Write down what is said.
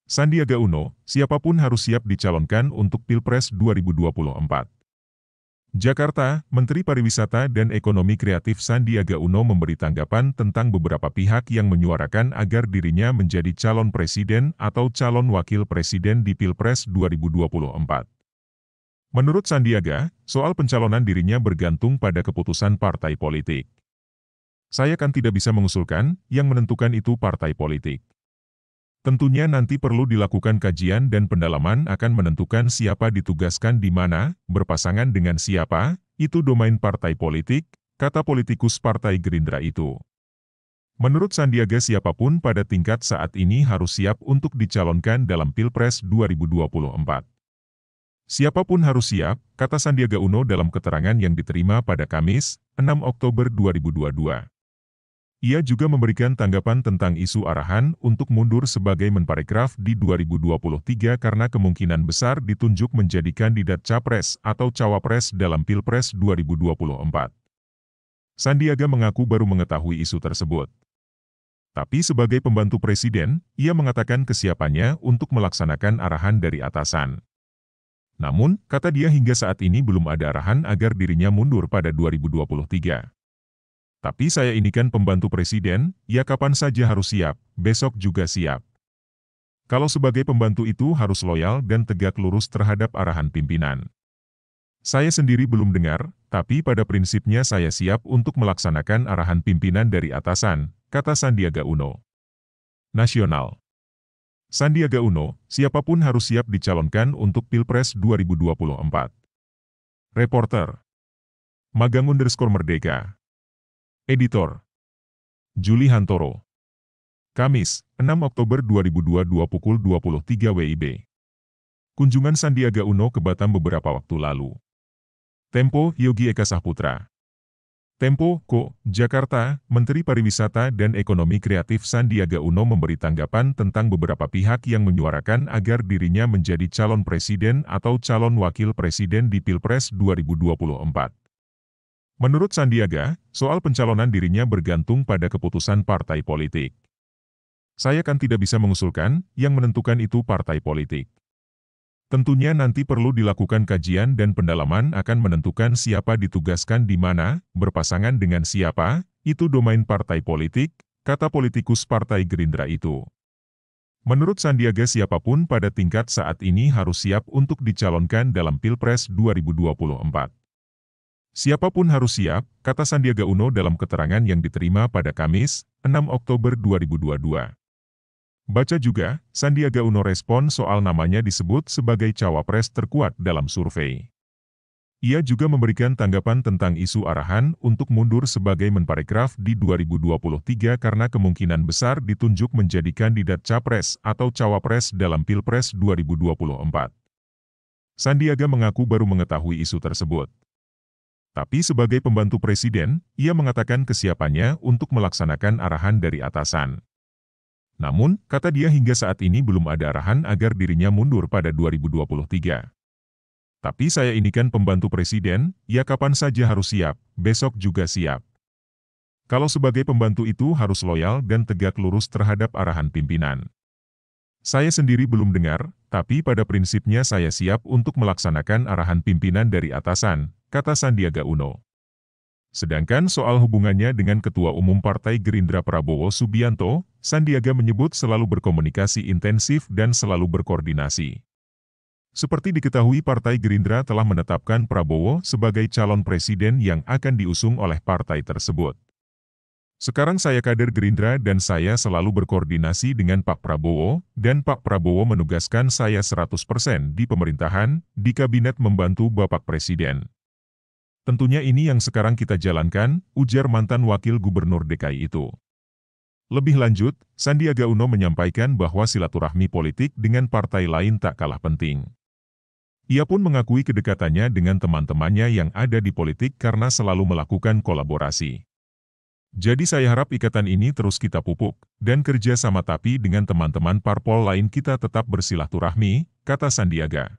Sandiaga Uno, siapapun harus siap dicalonkan untuk Pilpres 2024. Jakarta, Menteri Pariwisata dan Ekonomi Kreatif Sandiaga Uno memberi tanggapan tentang beberapa pihak yang menyuarakan agar dirinya menjadi calon presiden atau calon wakil presiden di Pilpres 2024. Menurut Sandiaga, soal pencalonan dirinya bergantung pada keputusan partai politik. Saya kan tidak bisa mengusulkan, yang menentukan itu partai politik. Tentunya nanti perlu dilakukan kajian dan pendalaman akan menentukan siapa ditugaskan di mana, berpasangan dengan siapa, itu domain partai politik, kata politikus Partai Gerindra itu. Menurut Sandiaga siapapun pada tingkat saat ini harus siap untuk dicalonkan dalam Pilpres 2024. Siapapun harus siap, kata Sandiaga Uno dalam keterangan yang diterima pada Kamis, 6 Oktober 2022. Ia juga memberikan tanggapan tentang isu arahan untuk mundur sebagai Menparekraf di 2023 karena kemungkinan besar ditunjuk menjadi kandidat capres atau cawapres dalam Pilpres 2024. Sandiaga mengaku baru mengetahui isu tersebut. Tapi sebagai pembantu presiden, ia mengatakan kesiapannya untuk melaksanakan arahan dari atasan. Namun, kata dia hingga saat ini belum ada arahan agar dirinya mundur pada 2023. Tapi saya ini kan pembantu presiden, ya kapan saja harus siap, besok juga siap. Kalau sebagai pembantu itu harus loyal dan tegak lurus terhadap arahan pimpinan. Saya sendiri belum dengar, tapi pada prinsipnya saya siap untuk melaksanakan arahan pimpinan dari atasan, kata Sandiaga Uno. Nasional. Sandiaga Uno, siapapun harus siap dicalonkan untuk Pilpres 2024. Reporter. Magang_Merdeka. Editor. Juli Hantoro. Kamis, 6 Oktober 2022 pukul 23 WIB. Kunjungan Sandiaga Uno ke Batam beberapa waktu lalu. Tempo, Yogi Eka Saputra. Tempo, Jakarta, Menteri Pariwisata dan Ekonomi Kreatif Sandiaga Uno memberi tanggapan tentang beberapa pihak yang menyuarakan agar dirinya menjadi calon presiden atau calon wakil presiden di Pilpres 2024. Menurut Sandiaga, soal pencalonan dirinya bergantung pada keputusan partai politik. Saya kan tidak bisa mengusulkan, yang menentukan itu partai politik. Tentunya nanti perlu dilakukan kajian dan pendalaman akan menentukan siapa ditugaskan di mana, berpasangan dengan siapa, itu domain partai politik, kata politikus Partai Gerindra itu. Menurut Sandiaga siapapun pada tingkat saat ini harus siap untuk dicalonkan dalam Pilpres 2024. Siapapun harus siap, kata Sandiaga Uno dalam keterangan yang diterima pada Kamis, 6 Oktober 2022. Baca juga, Sandiaga Uno respon soal namanya disebut sebagai cawapres terkuat dalam survei. Ia juga memberikan tanggapan tentang isu arahan untuk mundur sebagai Menparekraf di 2023 karena kemungkinan besar ditunjuk menjadi kandidat capres atau cawapres dalam Pilpres 2024. Sandiaga mengaku baru mengetahui isu tersebut. Tapi sebagai pembantu presiden, ia mengatakan kesiapannya untuk melaksanakan arahan dari atasan. Namun, kata dia hingga saat ini belum ada arahan agar dirinya mundur pada 2023. Tapi saya ini kan pembantu presiden, ya kapan saja harus siap, besok juga siap. Kalau sebagai pembantu itu harus loyal dan tegak lurus terhadap arahan pimpinan. Saya sendiri belum dengar, tapi pada prinsipnya saya siap untuk melaksanakan arahan pimpinan dari atasan, kata Sandiaga Uno. Sedangkan soal hubungannya dengan Ketua Umum Partai Gerindra Prabowo Subianto, Sandiaga menyebut selalu berkomunikasi intensif dan selalu berkoordinasi. Seperti diketahui Partai Gerindra telah menetapkan Prabowo sebagai calon presiden yang akan diusung oleh partai tersebut. Sekarang saya kader Gerindra dan saya selalu berkoordinasi dengan Pak Prabowo, dan Pak Prabowo menugaskan saya 100% di pemerintahan, di kabinet membantu Bapak Presiden. Tentunya ini yang sekarang kita jalankan, ujar mantan Wakil Gubernur DKI itu. Lebih lanjut, Sandiaga Uno menyampaikan bahwa silaturahmi politik dengan partai lain tak kalah penting. Ia pun mengakui kedekatannya dengan teman-temannya yang ada di politik karena selalu melakukan kolaborasi. Jadi saya harap ikatan ini terus kita pupuk, dan kerja sama tapi dengan teman-teman parpol lain kita tetap bersilaturahmi, kata Sandiaga.